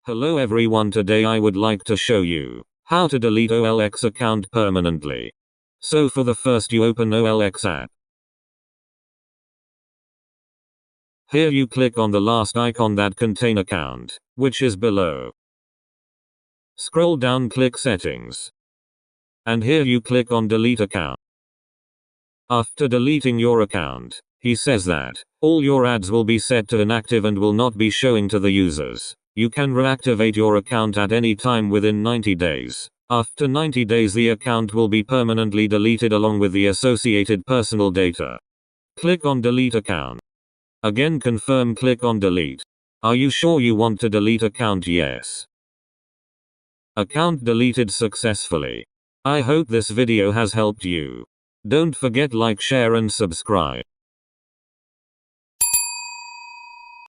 Hello everyone, today I would like to show you how to delete OLX account permanently. So for the first you open OLX app. Here you click on the last icon that contain account, which is below. Scroll down, click settings. And here you click on delete account. After deleting your account, he says that all your ads will be set to inactive and will not be showing to the users. You can reactivate your account at any time within 90 days. After 90 days the account will be permanently deleted along with the associated personal data. Click on delete account. Again confirm, click on delete. Are you sure you want to delete account? Yes. Account deleted successfully. I hope this video has helped you. Don't forget like, share and subscribe.